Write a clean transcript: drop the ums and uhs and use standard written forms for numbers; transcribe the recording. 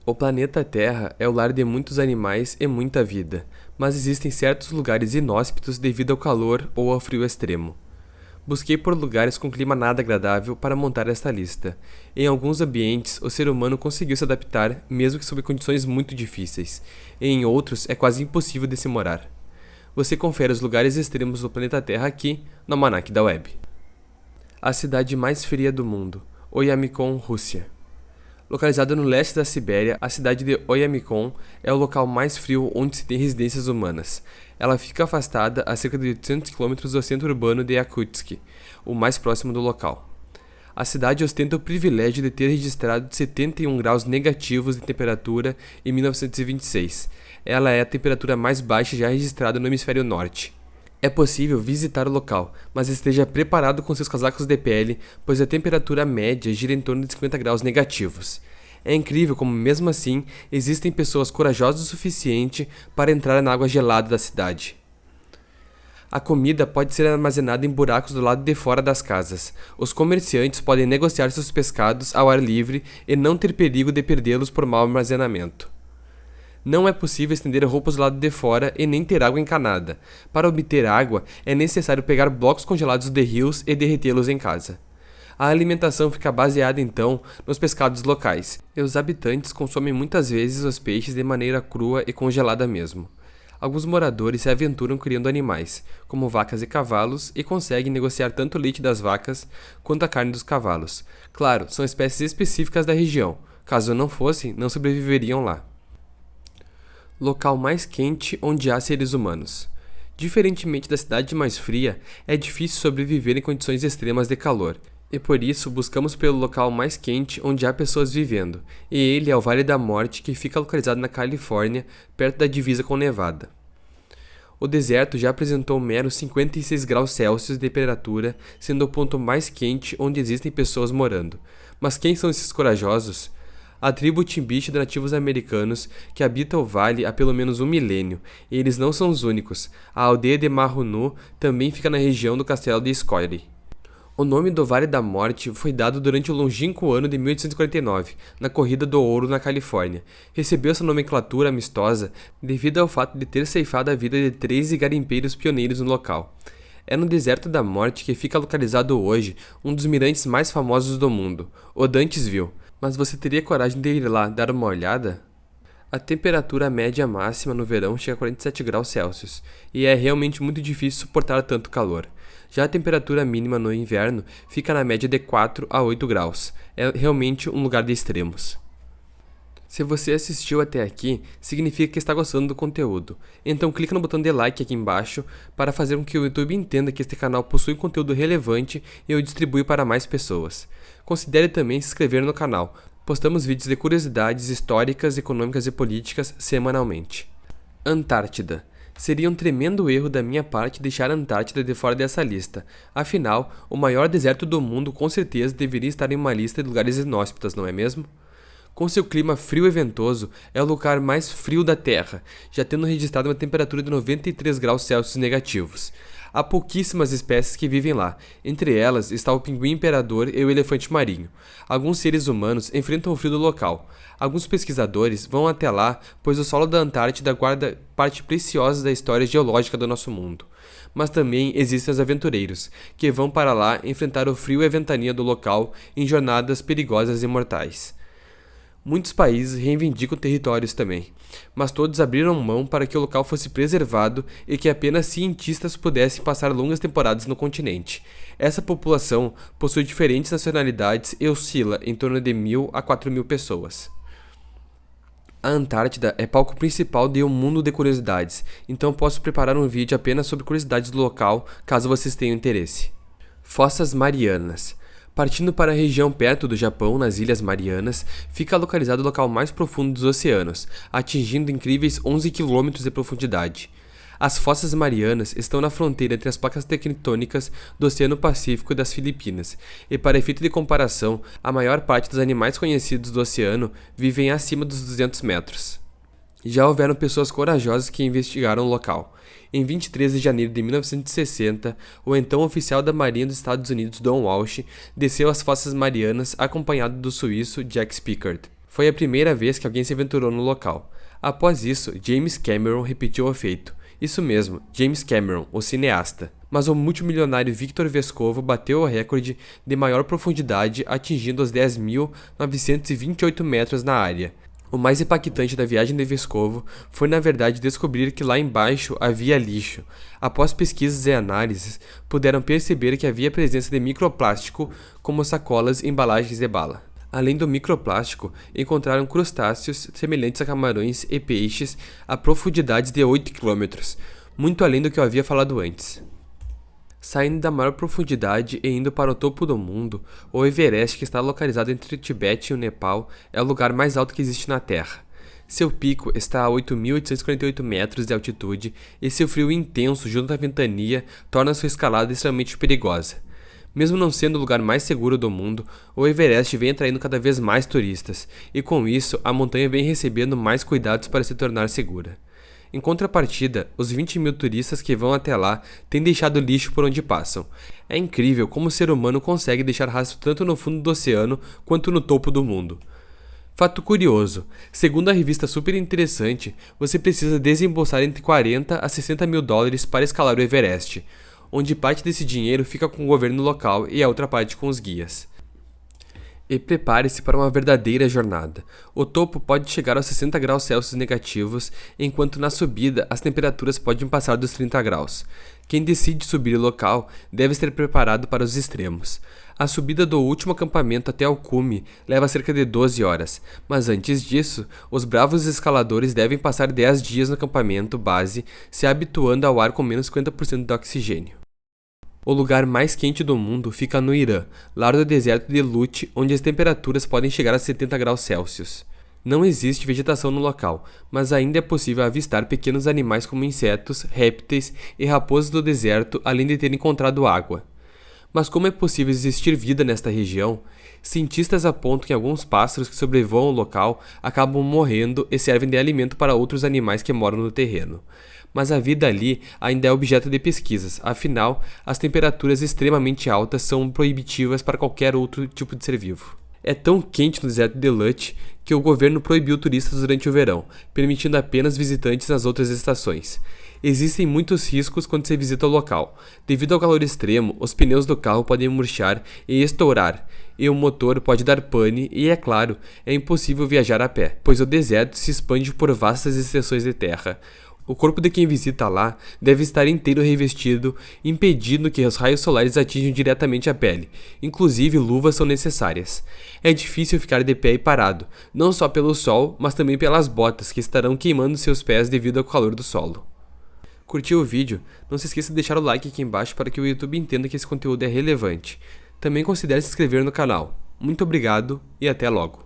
O planeta Terra é o lar de muitos animais e muita vida, mas existem certos lugares inóspitos devido ao calor ou ao frio extremo. Busquei por lugares com clima nada agradável para montar esta lista. Em alguns ambientes, o ser humano conseguiu se adaptar, mesmo que sob condições muito difíceis, e em outros é quase impossível de se morar. Você confere os lugares extremos do planeta Terra aqui, no Almanac da Web. A cidade mais fria do mundo, Oymyakon, Rússia. Localizada no leste da Sibéria, a cidade de Oymyakon é o local mais frio onde se tem residências humanas. Ela fica afastada a cerca de 800 km do centro urbano de Yakutsk, o mais próximo do local. A cidade ostenta o privilégio de ter registrado 71 graus negativos de temperatura em 1926. Ela é a temperatura mais baixa já registrada no hemisfério norte. É possível visitar o local, mas esteja preparado com seus casacos de pele, pois a temperatura média gira em torno de 50 graus negativos. É incrível como, mesmo assim, existem pessoas corajosas o suficiente para entrar na água gelada da cidade. A comida pode ser armazenada em buracos do lado de fora das casas. Os comerciantes podem negociar seus pescados ao ar livre e não ter perigo de perdê-los por mau armazenamento. Não é possível estender roupas do lado de fora e nem ter água encanada. Para obter água, é necessário pegar blocos congelados de rios e derretê-los em casa. A alimentação fica baseada então nos pescados locais, e os habitantes consomem muitas vezes os peixes de maneira crua e congelada mesmo. Alguns moradores se aventuram criando animais, como vacas e cavalos, e conseguem negociar tanto o leite das vacas quanto a carne dos cavalos. Claro, são espécies específicas da região. Caso não fossem, não sobreviveriam lá. Local mais quente onde há seres humanos. Diferentemente da cidade mais fria, é difícil sobreviver em condições extremas de calor, e por isso buscamos pelo local mais quente onde há pessoas vivendo, e ele é o Vale da Morte, que fica localizado na Califórnia, perto da divisa com Nevada. O deserto já apresentou meros 56 graus Celsius de temperatura, sendo o ponto mais quente onde existem pessoas morando. Mas quem são esses corajosos? A tribo Timbiche de nativos americanos que habita o vale há pelo menos um milênio, e eles não são os únicos. A aldeia de Marrunu também fica na região do castelo de Scoire. O nome do Vale da Morte foi dado durante o longínquo ano de 1849, na Corrida do Ouro na Califórnia. Recebeu essa nomenclatura amistosa devido ao fato de ter ceifado a vida de 13 garimpeiros pioneiros no local. É no Deserto da Morte que fica localizado hoje um dos mirantes mais famosos do mundo, o Dantesville. Mas você teria coragem de ir lá dar uma olhada? A temperatura média máxima no verão chega a 47 graus Celsius, e é realmente muito difícil suportar tanto calor. Já a temperatura mínima no inverno fica na média de 4 a 8 graus. É realmente um lugar de extremos. Se você assistiu até aqui, significa que está gostando do conteúdo. Então clica no botão de like aqui embaixo para fazer com que o YouTube entenda que este canal possui conteúdo relevante e o distribui para mais pessoas. Considere também se inscrever no canal. Postamos vídeos de curiosidades históricas, econômicas e políticas semanalmente. Antártida. Seria um tremendo erro da minha parte deixar a Antártida de fora dessa lista. Afinal, o maior deserto do mundo com certeza deveria estar em uma lista de lugares inóspitos, não é mesmo? Com seu clima frio e ventoso, é o lugar mais frio da Terra, já tendo registrado uma temperatura de 93 graus Celsius negativos. Há pouquíssimas espécies que vivem lá, entre elas está o pinguim imperador e o elefante marinho. Alguns seres humanos enfrentam o frio do local. Alguns pesquisadores vão até lá, pois o solo da Antártida guarda parte preciosa da história geológica do nosso mundo. Mas também existem os aventureiros, que vão para lá enfrentar o frio e a ventania do local em jornadas perigosas e mortais. Muitos países reivindicam territórios também, mas todos abriram mão para que o local fosse preservado e que apenas cientistas pudessem passar longas temporadas no continente. Essa população possui diferentes nacionalidades e oscila em torno de 1.000 a 4.000 pessoas. A Antártida é palco principal de um mundo de curiosidades, então posso preparar um vídeo apenas sobre curiosidades do local, caso vocês tenham interesse. Fossas Marianas. Partindo para a região perto do Japão, nas Ilhas Marianas, fica localizado o local mais profundo dos oceanos, atingindo incríveis 11 km de profundidade. As Fossas Marianas estão na fronteira entre as placas tectônicas do Oceano Pacífico e das Filipinas, e para efeito de comparação, a maior parte dos animais conhecidos do oceano vivem acima dos 200 metros. Já houveram pessoas corajosas que investigaram o local. Em 23 de janeiro de 1960, o então oficial da Marinha dos Estados Unidos, Don Walsh, desceu às Fossas Marianas acompanhado do suíço Jack Pickard. Foi a primeira vez que alguém se aventurou no local. Após isso, James Cameron repetiu o feito. Isso mesmo, James Cameron, o cineasta. Mas o multimilionário Victor Vescovo bateu o recorde de maior profundidade, atingindo os 10.928 metros na área. O mais impactante da viagem de Vescovo foi, na verdade, descobrir que lá embaixo havia lixo. Após pesquisas e análises, puderam perceber que havia presença de microplástico, como sacolas e embalagens de bala. Além do microplástico, encontraram crustáceos semelhantes a camarões e peixes a profundidades de 8 km, muito além do que eu havia falado antes. Saindo da maior profundidade e indo para o topo do mundo, o Everest, que está localizado entre o Tibete e o Nepal, é o lugar mais alto que existe na Terra. Seu pico está a 8.848 metros de altitude e seu frio intenso junto à ventania torna sua escalada extremamente perigosa. Mesmo não sendo o lugar mais seguro do mundo, o Everest vem atraindo cada vez mais turistas, e com isso a montanha vem recebendo mais cuidados para se tornar segura. Em contrapartida, os 20 mil turistas que vão até lá têm deixado lixo por onde passam. É incrível como o ser humano consegue deixar rastro tanto no fundo do oceano quanto no topo do mundo. Fato curioso, segundo a revista Super Interessante, você precisa desembolsar entre 40 a 60 mil dólares para escalar o Everest, onde parte desse dinheiro fica com o governo local e a outra parte com os guias. E prepare-se para uma verdadeira jornada. O topo pode chegar aos 60 graus Celsius negativos, enquanto na subida as temperaturas podem passar dos 30 graus. Quem decide subir o local deve estar preparado para os extremos. A subida do último acampamento até o cume leva cerca de 12 horas, mas antes disso, os bravos escaladores devem passar 10 dias no acampamento base, se habituando ao ar com menos 50% de oxigênio. O lugar mais quente do mundo fica no Irã, lar do deserto de Lut, onde as temperaturas podem chegar a 70 graus Celsius. Não existe vegetação no local, mas ainda é possível avistar pequenos animais como insetos, répteis e raposas do deserto, além de ter encontrado água. Mas como é possível existir vida nesta região? Cientistas apontam que alguns pássaros que sobrevoam o local acabam morrendo e servem de alimento para outros animais que moram no terreno. Mas a vida ali ainda é objeto de pesquisas, afinal, as temperaturas extremamente altas são proibitivas para qualquer outro tipo de ser vivo. É tão quente no deserto de Lut que o governo proibiu turistas durante o verão, permitindo apenas visitantes nas outras estações. Existem muitos riscos quando se visita o local. Devido ao calor extremo, os pneus do carro podem murchar e estourar, e o motor pode dar pane e, é claro, é impossível viajar a pé, pois o deserto se expande por vastas extensões de terra. O corpo de quem visita lá deve estar inteiro revestido, impedindo que os raios solares atinjam diretamente a pele. Inclusive, luvas são necessárias. É difícil ficar de pé e parado, não só pelo sol, mas também pelas botas que estarão queimando seus pés devido ao calor do solo. Curtiu o vídeo? Não se esqueça de deixar o like aqui embaixo para que o YouTube entenda que esse conteúdo é relevante. Também considere se inscrever no canal. Muito obrigado e até logo!